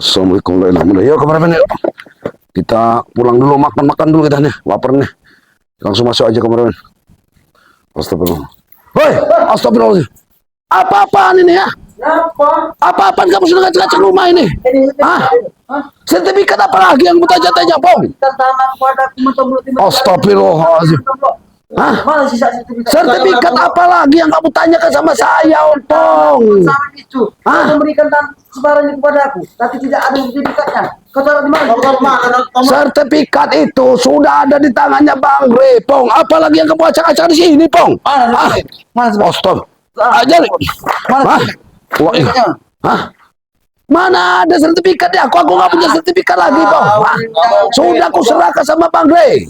Assalamualaikum warahmatullahi wabarakatuh. Yuk kameramen yuk. Kita pulang dulu, makan dulu kita nih. Lapar nih. Langsung masuk aja kameramen. Astagfirullah. Hoi, astagfirullah. Apa-apaan ini ya? Apa-apaan kamu sudah ngacak-ngacak rumah ini? Hah? Sertifikat apa lagi yang bertanya-tanya, Bong? Astagfirullahaladzim. Hah? Sertifikat apa lagi yang kamu tanyakan sama saya, Pong? Hah? Memberikan sebarangnya kepada aku, tapi tidak ada sertifikatnya. Kau taruh di mana? Sertifikat itu sudah ada di tangannya Bang Re, Pong. Apalagi yang kamu acak-acak di sini, Pong? Mana? Stop. Ajar. Hah? Mana ada sertifikatnya? Aku nggak punya sertifikat lagi, Pong. Sudah aku serahkan sama Bang Re.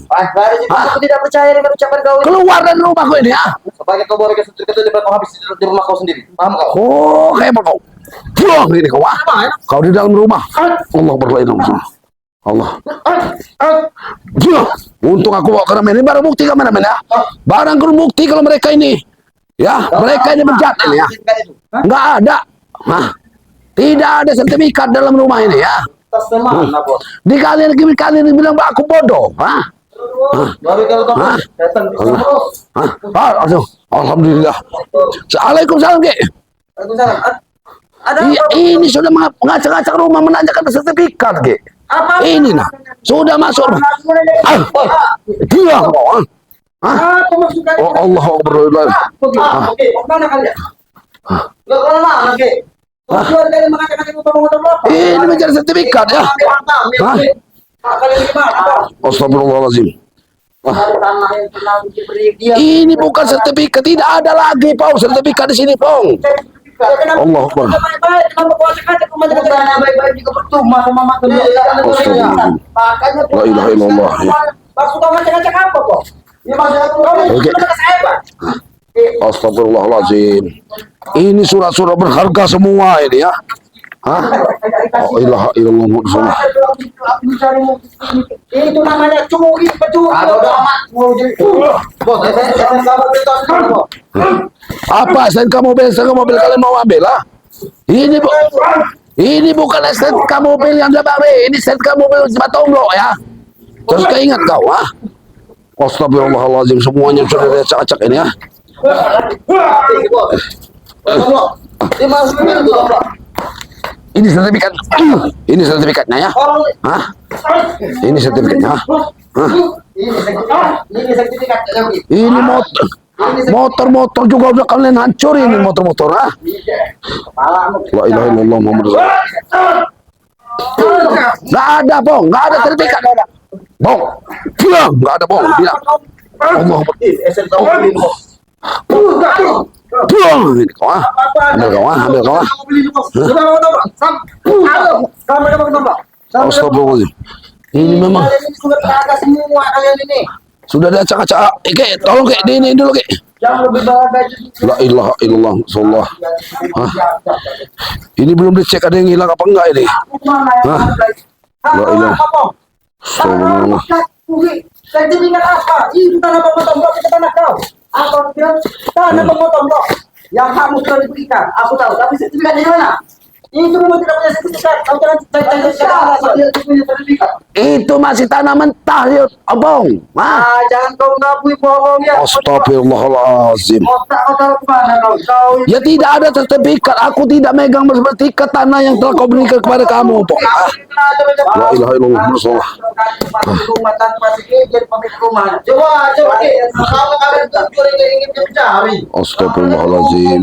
Aku tidak percaya dengan ucapan kau ini. Keluar dari rumahku ini, ya. Sebagai kau berikan sertifikat itu kau habis di rumah kau sendiri. Paham kau? Oh, kayak kau. Pulang ini kau, kau di dalam rumah. Allah berlindung. Allah. Untung aku bawa kameramen ini, baru bukti kameramen ya. Barang bukti kalau mereka ini, ya, mereka ini bejat ini ya. Nggak ada. Tidak ada sertifikat dalam rumah ini ya. Di kalian bilang aku bodoh. Alhamdulillah. Waalaikumsalam, Ki. Ini sudah mengacak-acak rumah menanyakan sertifikat, Ki. Ini nah, sudah masuk. Dia kok. Oh Allah Akbar. Ini mencari sertifikat ya. Astagfirullahaladzim. Ini bukan sertifikat, tidak ada lagi, Pong. Sertifikat di sini, Pong. Allah Akbar. La ilaha illallah. Astagfirullahaladzim. Ini surat-surat berharga semua ini ya. Oh ilaha illallah. Itu namanya curi Apa STNK mobil kalian mau ambil lah? Ini bukan STNK mobil yang ada Bang Re. Ini STNK mobil Batonglok ya. Terus keingat kau Astagfirullahaladzim, semuanya sudah diacak-acak ini ya. Ini sertifikat. Ini sertifikatnya ya. Ini sertifikatnya. Ini motor juga udah kalian hancur ini motor. La ilaha illallah Muhammad Rasulullah. Nggak ada, Bong. Nggak ada sertifikat. Bong. Bilang nggak ada, Bong. Bilang. Allah. Buang ini kau ambil kau Astagfirullahaladzim. Ini memang sudah diacak-acak. Oke, tolong Kek, ini dulu Kek. La ilaha illallah sallallahu. Ini belum dicek ada yang hilang apa enggak ini. La ilaha. Astagfirullah. Sertifikat apa? Itu tanah pemotong blok, itu tanah kau. Apa bilang tanah pemotong blok yang kamu sudah diberikan? Aku tahu, tapi sertifikatnya mana? Itu memang tidak punya sertifikat. Kau jangan sertifikat. Itu masih tanah mentah ya, Abang. Jangan kau ngakui bohong ya. Astagfirullahaladzim. Otak kemana kau? Ya tidak ada sertifikat. Aku tidak megang sertifikat tanah yang telah kau berikan kepada kamu, Bang. La ilaha illallah Rasulullah. Rumah tanpa sedikit pemilik rumah. Coba. Kalau kalian ingin mencari. Astagfirullahaladzim.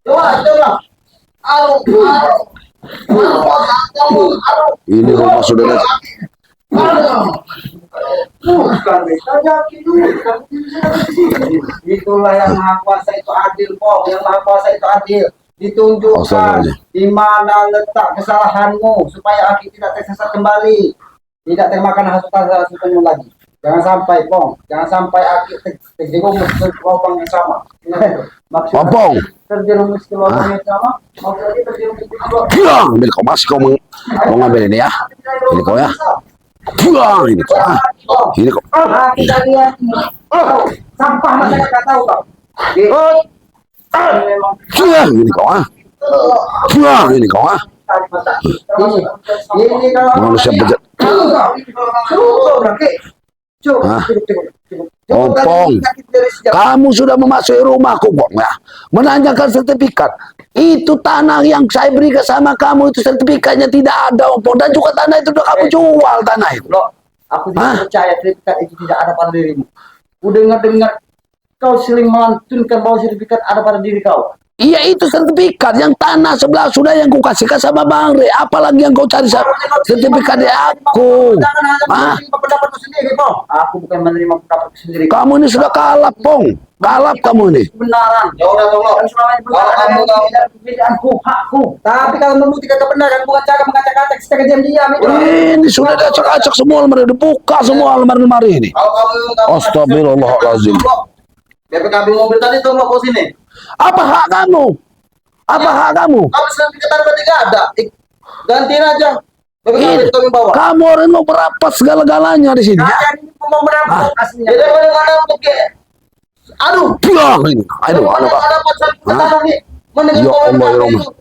Coba. Ini rumah saudara. Itulah yang Maha Kuasa itu adil, Pong. Yang Maha Kuasa itu adil. Ditunjukkan di mana letak kesalahanmu supaya Aki tidak tersesat kembali, tidak termakan hasutanmu lagi. Jangan sampai, Pong. Jangan sampai Aki terjerumus ke lubang yang sama. Maksudnya terjerumus ke lubang yang sama. Maksudnya terjerumus ke lubang. Ambil kau masih kau mau ngambil ini ya. Ini kau ya. Ini kau. Ini kau. Kita lihat ini. Sampah masyarakat tahu kau. Ini kau Wah, ini kau ah. Ini kalau Manusia bejat. Hah? Ompong, kamu sudah memasuki rumahku, Bong, ya. Menanyakan sertifikat. Itu tanah yang saya berikan sama kamu, itu sertifikatnya tidak ada, Ompong. Dan juga tanah itu sudah kamu jual, tanah itu. Loh, aku tidak percaya sertifikat itu tidak ada pada dirimu. Ku dengar-dengar kau sering melantunkan bahwa sertifikat ada pada diri kau. Iya, itu sertifikat yang tanah sebelah sudah yang kau kasihkan sama Bang Re. Apalagi yang kau cari sertifikat dari aku. Jangan hanya Hah? menerima pendapatmu sendiri, Pong. Aku bukan menerima pendapatku sendiri. Kamu ini sudah kalap, Pong. Kalap kamu ini. Kebenaran. Ya udah tolong. Selama ini benar kamu tahu perbedaanku, hakku. Tapi kalau membuktikan kebenaran bukan cara mengacak-acak secara diam-diam itu. Ini sudah diacak-acak semua lemari, dibuka semua lemari ini. Kalau kamu Astagfirullahaladzim. BPKB mobil tadi tuh mau ke sini. Apa hak kamu? Apa hak kamu? Kamu sertifikat berarti nggak ada. Gantiin aja. BPKB Ini, itu kami bawa. kamu orang mau merapat segala-galanya di sini. Ya? Kalian ini mau merampok aslinya. Jadi mana pakai. Aduh. Ini. Aduh, Mana Pak. dapat sertifikat Hah? tanah nih? Mana Ya bawa Allah, ya BPKB Allah. itu?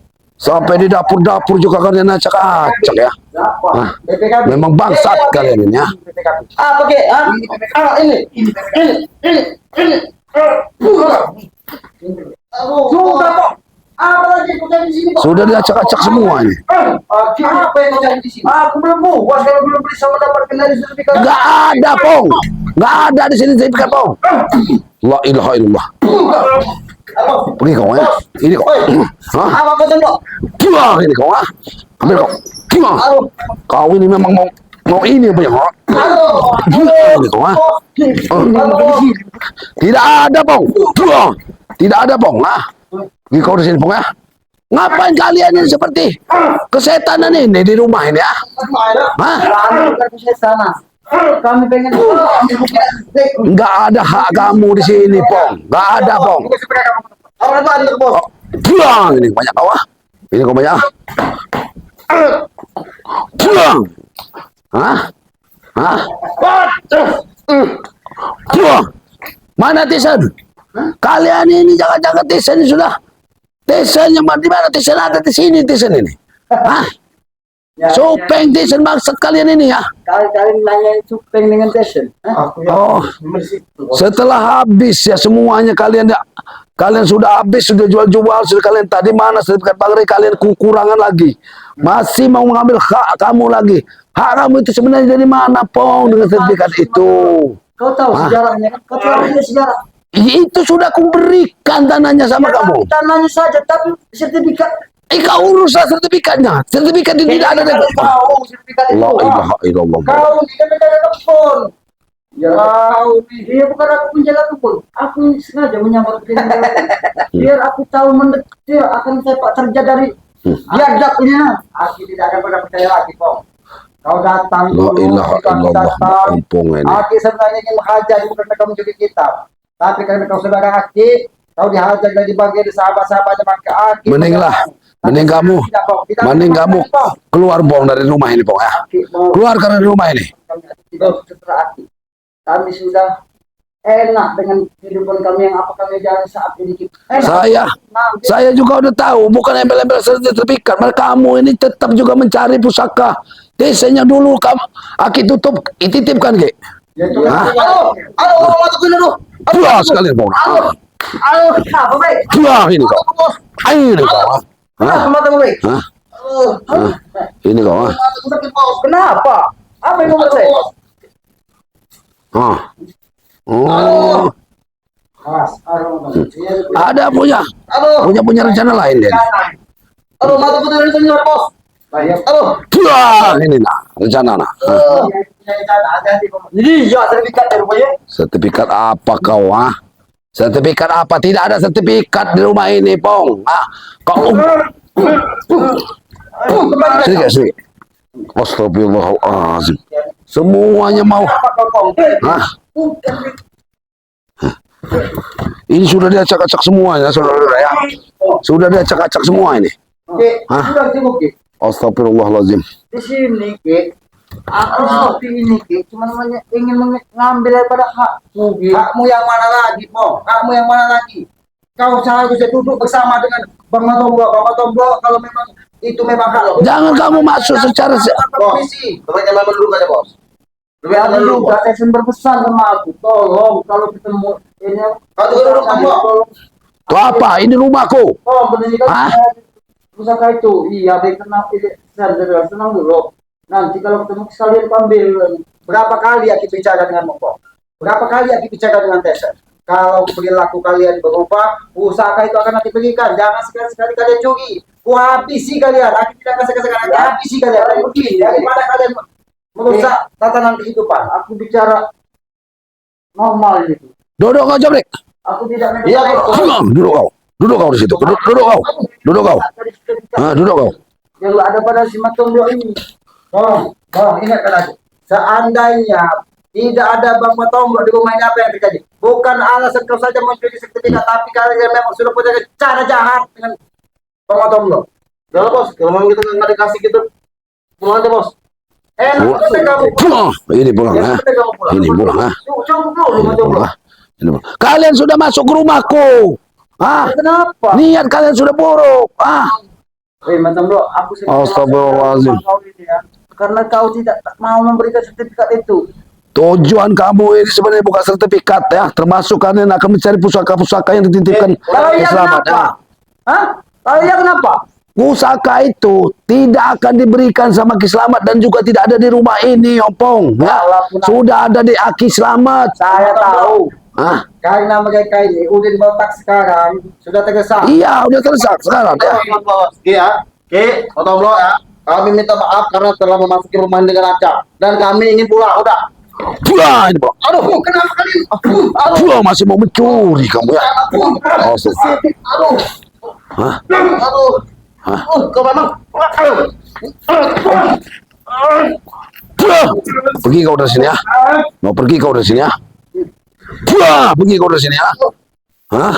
Sampai di dapur-dapur juga kalian acak-acak ya. Hah? BPKB. Memang bangsat kalian ini ya. BPKB. Ah, pakai. Ini. Sudah kok. Apa lagi kau cari di sini kok? Sudah diacak-acak semua ini. Apa yang kau cari di sini? Aku belum puas kalau belum bisa mendapatkan dari sertifikat. Nggak ada, Pong. Nggak ada di sini sertifikat, Pong. La ilaha illallah. Pergi kau ya. Ini kau. Hah? Apa kau tengok? Wah, ini kau ah. Ambil kau. Wah. Kau ini memang mau ini punya kau. Ini kau ah. Tidak ada, Pong. Wah. Tidak ada, Pong. Ah. Ini kau di sini, Pong ya. Ngapain kalian ini seperti kesetanan ini di rumah ini ya? Hah? Kami bukan kesana. Kami pengen Nggak ada hak kamu di sini, Pong. Nggak ada, Pong. Apa itu ada bos? Pulang ini banyak kau ah. Ini kau banyak. Pulang. Hah? Hah? Pulang. Mana Tisen? Kalian ini jangan-jangan Tisen sudah. Tisen yang di mana Tisen ada di sini Tisen ini. Hah? Supeng Tisen maksud kalian ini ya? Kali-kali nanyain Supeng dengan Tesen. Oh, setelah habis ya semuanya kalian sudah habis, sudah jual-jual, sudah kalian tadi mana sertifikat Bang Re, kalian kekurangan lagi. Masih mau mengambil hak kamu lagi. Hak kamu itu sebenarnya dari mana, Pong, dengan sertifikat itu? Kau tahu sejarahnya kan? Kau tahu sejarah. Itu sudah kuberikan tanahnya sama kamu. Tanahnya saja, tapi sertifikat. Kau urus sertifikatnya. Sertifikat itu tidak ada. Tahu sertifikat itu. La ilaha illallah. Kau ini kan menjaga kebun. Ya, kau dia bukan aku menjaga kebun. Aku sengaja menyamar ke biar aku tahu mendetil akan sepak terjadi dari biadabnya. Aku tidak akan pernah percaya lagi, Pong. Kau datang La dulu, ilaha kau illallah. datang. Ompong ini. Aki sebenarnya ingin menghajar bukan kamu jadi kitab. Tapi karena kau saudara Aki, kau dihajar dan dibagi di sahabat-sahabatnya maka Aki. Mending kamu keluar, Pong, dari rumah ini, Pong ya. Keluar dari rumah ini. Kami sudah enak dengan kehidupan kami yang apa kami jalan saat ini. Saya juga udah tahu, bukan embel-embel sertifikat. Kamu ini tetap juga mencari pusaka. Desanya dulu kamu Aki tutup, dititipkan, Ki. Halo, masuk dulu. Pulang sekalian, Pong. Apa baik? Pulang ini kau. Ini kau. Hah? Hah? Ini kau. Kenapa? Apa yang kamu saya? Oh. Ada punya rencana lain dia. Halo, mata putih dari senior, bos. Halo. Pulang ini nah, rencana nah. Iya, sertifikat dari rumahnya. Sertifikat apa kau ah? Sertifikat apa? Tidak ada sertifikat di rumah ini, Pong. Ah, kau sini. Astagfirullahaladzim. Semuanya mau. Hah? Ini sudah diacak-acak semuanya, saudara ya. Sudah diacak-acak semua ini. Hah? Astagfirullahaladzim. Di sini, Ki. Aku seperti ini, Ki. Cuma ingin mengambil daripada hakmu, Ki. Hakmu yang mana lagi, Pong? Hakmu yang mana lagi? kau seharusnya duduk bersama dengan Bang Matomblo. Bang Matomblo kalau memang itu memang hal. Jangan kamu masuk secara Komisi. Mereka memang dulu aja bos. Lebih Ada ada dulu juga bos. saya berpesan sama aku, tolong kalau ketemu ini Kau juga duduk kamu. tolong itu apa? Ini rumahku. pendidikan Hah? pusaka itu. Iya, baik tenang, senang dulu. Nanti kalau ketemu sekalian ambil. Berapa kali aku bicara dengan Moko? Berapa kali aku bicara dengan Tessa? Kalau perilaku kalian berubah, pusaka itu akan aku berikan. Jangan sekali-sekali kalian curi. Ku habisi kalian. Aku tidak akan sekali-sekali habisi kalian. Begini, daripada kalian merusak tatanan kehidupan. Aku bicara normal itu. Duduk kau Jabrik. Aku tidak Iya, Bos. Duduk kau. Duduk kau di situ. Duduk kau. Duduk kau. Duduk kau. Yang ada pada si Matomblo ini. Tolong, ingatkan aku. Seandainya tidak ada Bang Matomblo di rumah ini, apa yang terjadi? Bukan alasan kau saja mencuri sertifikat, tapi kalian memang sudah punya cara jahat dengan Bang Matomblo. Udah lah, bos. Kalau memang kita nggak dikasih gitu, pulang aja bos. Enak betul kamu. Ini pulang Enak ha. betul kamu pulang. Ini pulang ha. Cukup dulu Ini Matomblo. pulang. Ini pulang. Kalian sudah masuk ke rumahku. Kenapa? Niat kalian sudah buruk. Matomblo, aku sedang Astagfirullahaladzim. kau ini ya. Karena kau tidak mau memberikan sertifikat itu. Tujuan kamu ini sebenarnya bukan sertifikat ya. Termasuk kalian akan mencari pusaka-pusaka yang dititipkan Kalau iya selamat. kenapa? Hah? Kalau iya kenapa? Pusaka itu tidak akan diberikan sama Ki Slamet dan juga tidak ada di rumah ini, Opong. Ya, sudah ada di Aki Slamet. Saya tahu. Hah? Karena mereka ini udah botak sekarang sudah tergesa. Iya, udah tersak sekarang ya. Ingat bos. Ki ya. Ki, Matomblo ya. Kami minta maaf karena telah memasuki rumah ini dengan acak. Dan kami ingin pulang. Udah. Pulang ini, Bang. Aduh, kenapa kalian? Pulang masih mau mencuri kamu ya. Oh, Aduh. Hah? Aduh. Kau memang. Pulang. Pergi kau dari sini ya. Mau pergi kau dari sini ya. Pulang. Pergi kau dari sini ya. Hah?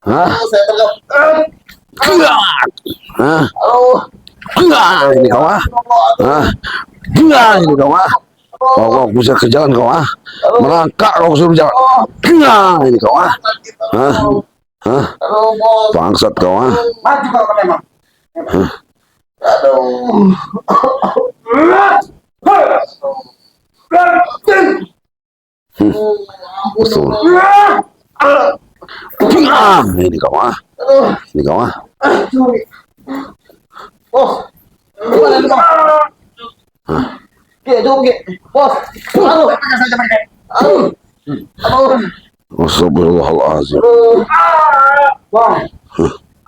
Hah? Saya tergap. Pulang. Hah? Aduh. Pulang ini kau ah. Hah? Pulang ini kau ah. Kau bisa ke jalan kau ah. Merangkak kau suruh jalan. Pulang ini kau ah. Hah? Hah? Aduh, bos. Bangsat kau ah. Maju kau memang. Aduh. Betul. Pulang ini kau ah. Ini kau ah. Bos. Gimana ini, bos? Ki, jom Ki. Bos. Aduh. Aduh. Aduh. Astagfirullahaladzim. Bang,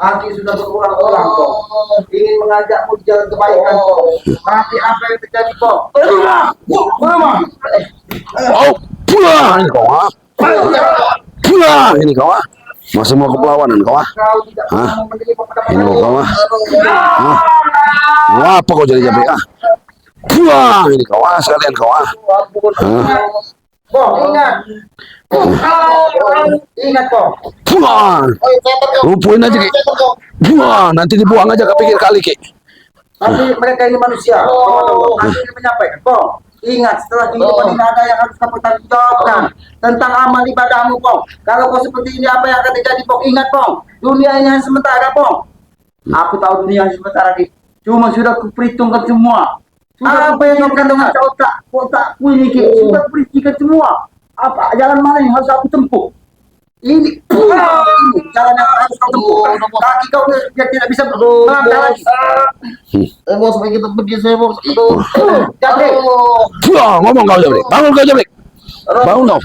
Aki sudah berulang-ulang kok. Ingin mengajakmu di jalan kebaikan kok. Tapi apa yang terjadi kok? Oh, pulang ini kau ah. Pulang ini kau ah. Masih mau ke perlawanan kau ah. Kau tidak Hah? mau menerima pendapat Ini mau kau ah. Aduh. Mau apa kau jadi jabrik ah? Pulang ini kau ah sekalian kau ah. Hah? Bang, ingat. Ingat kok. Pulang. Lumpuhin aja ki. Pulang. Nanti dibuang aja ke pinggir kali ki. Tapi mereka ini manusia. Aku ingin menyampaikan, Bang. Ingat, setelah kehidupan ini ada yang harus kamu tanggung jawabkan tentang amal ibadahmu, Bang. Kalau kau seperti ini, apa yang akan terjadi, Bang? Ingat, Bang. Dunia ini hanya sementara, Bang. Aku tahu dunia hanya sementara, Ki. Cuma sudah kuperhitungkan semua. Apa yang kau kandungan otakku ini, Ki? Sudah kuperhitungkan semua. Apa jalan mana yang harus aku tempuh? Ini jalan yang harus kau tempuh. Kaki kau biar tidak bisa melangkah lagi. Bos, baik kita pergi saya, bos. Aduh. Jadi, Pulang. Ngomong kau jabrik. Bangun kau jabrik. Bangun kau.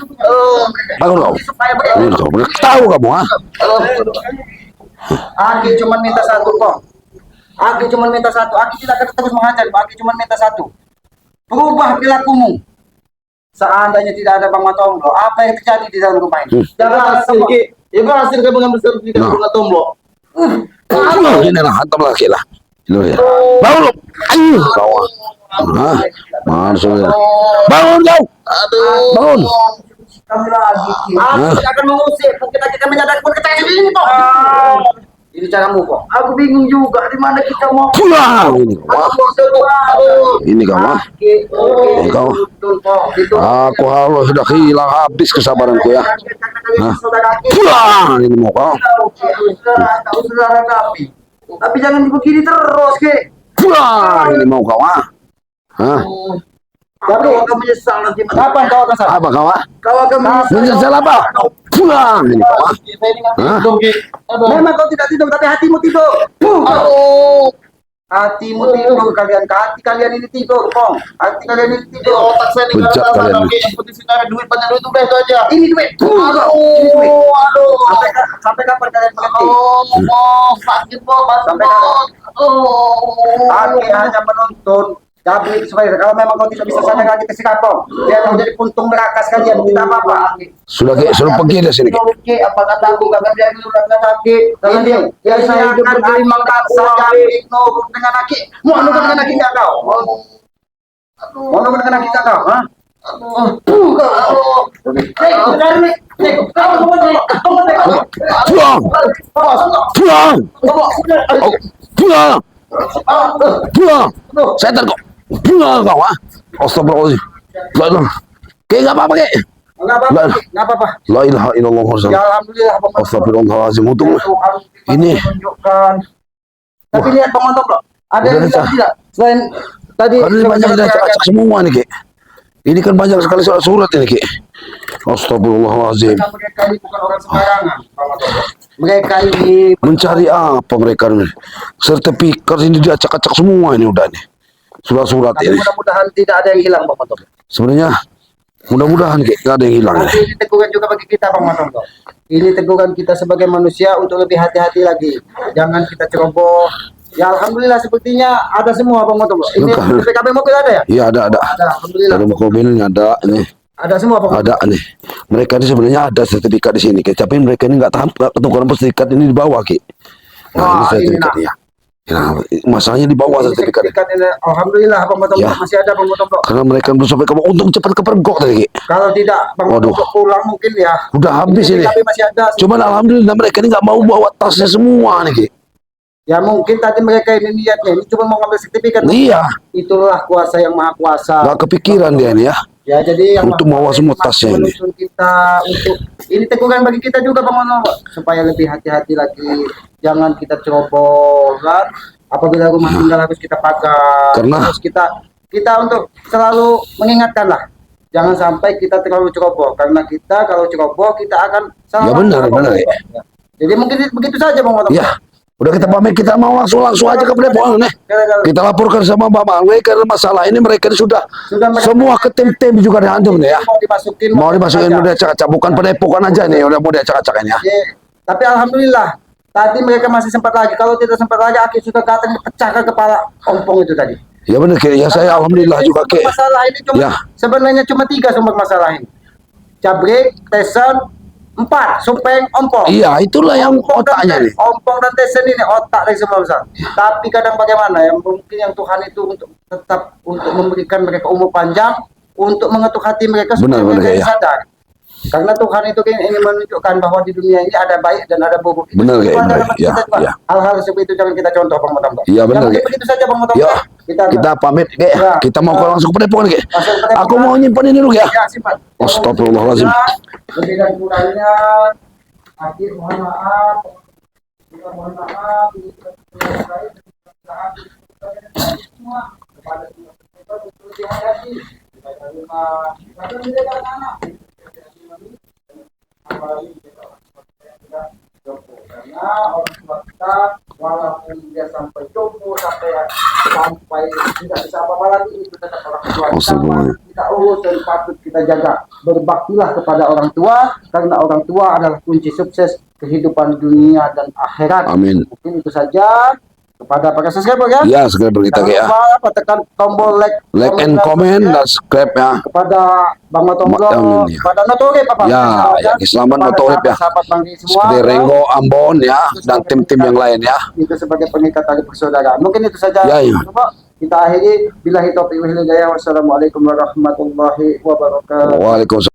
Bangun kau. supaya Bangun kau. Bener tahu kamu ah. Aki cuma minta satu kok. Aki cuma minta satu. Aki tidak akan terus mengajar. Aki cuma minta satu. Berubah perilakumu. Seandainya tidak ada Bang Matomblo, apa yang terjadi di dalam rumah ini? Jangan Berhasil, Ki. Ya berhasil kamu mengambil sertifikat Nah. bunga tomblo. Pulang ini lah hantam lagi lah. Lu ya. Bangun lu. Ayo kau ah. Hah? Masuk ya. Bangun kau. Aduh. Bangun. Kami lagi. Aku tidak akan mengusir. Kita menyadari pun kita ini, Bang. Itu caramu kok. Aku bingung juga di mana kita mau. Pulang ini kau. Ini kau. Ini kau. Aku harus sudah hilang habis kesabaranku ya. Pulang ini mau kau. Tahu saudara kami. Tapi jangan begini terus, ke. Pulang ini mau kau ah. Hah? Tapi kau akan menyesal nanti. Apa yang kau akan salah? Apa kau ah? Kau akan Menyesal apa? Pulang ini kau ah. Hah? Memang kau tidak tidur, tapi hatimu tidur. Aduh. Hatimu tidur, kalian. Hati kalian ini tidur, Pong. Hati kalian ini Di tidur. otak saya ini Bejat nggak ada kalian. Ki. Yang penting sekarang duit, banyak duit udah itu aja. Ini duit. Ini duit. Aduh. Sampai kapan kalian mengerti? Oh, sakit banget. Sampai Aki hanya menuntun. Tapi supaya kalau memang kau tidak bisa sadar lagi ke kampung, dia akan menjadi puntung neraka sekalian. Tidak apa-apa. Sudah Ki, suruh pergi dari sini Ki. Oke, apa kata aku gak kerja dulu dengan Aki? Karena dia yang saya hidup berterima kasih saja dengan Aki. Mau anu dengan Aki tak kau? Mau anu dengan Aki tak kau? Hah? Pulang. Pulang. Oh, pulang. Pulang. Setan kok. Pulang kau ah. Astagfirullahaladzim. Lah. Ki enggak apa-apa Ki. Enggak apa-apa. Enggak apa-apa. La ilaha illallah Ya alhamdulillah. Astagfirullahaladzim. Untung ini. Tunjukkan. Tapi lihat pengontok loh. Ada Udah, yang bilang Cak. tidak. Selain tadi Karena ini banyak yang acak-acak semua nih Ki. Ini kan banyak sekali surat ini Ki. Astagfirullahaladzim. mereka ini bukan orang sembarangan. Mereka ini Mencari apa mereka ini? Sertifikat ini diacak-acak semua ini udah nih. Surat-surat tapi ini. mudah-mudahan tidak ada yang hilang, Bang Motor. Sebenarnya mudah-mudahan Ki, nggak ada yang hilang. Nanti ini teguran juga bagi kita, Bang Motor. Ini teguran kita sebagai manusia untuk lebih hati-hati lagi. Jangan kita ceroboh. Ya alhamdulillah sepertinya ada semua, Bang Motor. Ini Bukan. PKB mobil ada ya? Iya ada. Ada, alhamdulillah. Ada mobilnya ada ini. Ada semua, Bang. Ada nih. Mereka ini sebenarnya ada sertifikat di sini Ki, tapi mereka ini nggak tahu ketukaran sertifikat ini di bawah Ki. Nah, ini Wah, ini sertifikatnya. Nah, masalahnya di bawah Ini sertifikat. sertifikat ini, alhamdulillah, Bang Motor. Ya. Masih ada, Bang Motor. Karena mereka belum sampai ke untung cepat kepergok tadi Ki. Kalau tidak, Bang Waduh. Motor pulang mungkin ya. Udah habis ini. Tapi masih ada. Cuman alhamdulillah mereka ini nggak mau bawa tasnya semua nih Ki. Ya mungkin tadi mereka ini niatnya ini cuma mau ngambil sertifikat. Iya, Itulah kuasa yang maha kuasa. nggak kepikiran dia nih ya. Ya jadi yang Untuk bawa semua tasnya ini. menuntun kita untuk ini teguran bagi kita juga Bang Mono supaya lebih hati-hati lagi. Jangan kita ceroboh kan. Apabila rumah tinggal harus kita pakai. Karena- Terus kita untuk selalu mengingatkan lah. Jangan sampai kita terlalu ceroboh karena kita kalau ceroboh kita akan salah. Ya benar, benar, ya. Jadi mungkin begitu saja Bang Mono. Ya, udah kita pamit, kita mau langsung aja ke Depok nih. Kita laporkan sama Bapak RW karena masalah ini mereka ini sudah mereka- semua ke tim-tim juga dihantam nih ya. Mau dimasukin Mau dimasukin udah acak-acak, bukan Padepokan aja nih, udah mau diacak-acakan ya. Tapi alhamdulillah tadi mereka masih sempat lagi. Kalau tidak sempat lagi, Aki sudah datang pecahkan kepala ompong itu tadi. Ya benar Ki, ya saya alhamdulillah juga Ki. Masalah ini cuma Ya. sebenarnya cuma 3 sumber masalah ini. Cabrek, tesen, 4 supeng, ompong. Iya, itulah yang Ompong dan otaknya nih. Ompong dan tesen ini otak dari semua besar. Tapi kadang bagaimana ya mungkin yang Tuhan itu untuk tetap untuk memberikan mereka umur panjang untuk mengetuk hati mereka supaya Benar, mereka ya. sadar. Karena Tuhan itu kan ingin menunjukkan bahwa di dunia ini ada baik dan ada buruk. Itu Benar, semua ya, ada benar, dalam ya, kita juga. ya. Hal-hal seperti itu jangan kita contoh Bang Motam. Iya, benar, Mungkin ya. begitu saja Bang Motam. Ya, kita pamit Ki. Ya. Kita mau langsung ke Padepokan Ki. Langsung ke Padepokan. Aku mau nyimpan ini dulu ya. Ya, simpan. Astagfirullahaladzim. Lebih dan kurangnya, akhir mohon maaf. Juga mohon maaf. Ini yang baik. Semua kepada semua kita untuk terima kasih. Kita terima. Kita menjaga anak. Karena orang tua kita walaupun dia sampai jompo sampai tidak bisa apa-apa lagi itu tetap orang tua Astagfirullah. kita urus dan patut kita jaga. Berbaktilah kepada orang tua karena orang tua adalah kunci sukses kehidupan dunia dan akhirat. Amin. Mungkin itu saja kepada para subscriber ya. Ya, segera berita Jangan Ki ya. lupa apa, tekan tombol Like and comment dan subscribe ya. kepada Bang Motomblo, Amin, ya. kepada Notorip Pak. Ya, ya, selamat Kepada Notorip, ya. Sahabat Bang Di semua. Seperti Rengo, Ambon ya, dan tim-tim yang lain ya. Itu sebagai pengikat tali persaudaraan. Mungkin itu saja. Ya, ya. Coba kita akhiri. Billahi taufiq wal hidayah. Wassalamualaikum warahmatullahi wabarakatuh. Waalaikumsalam.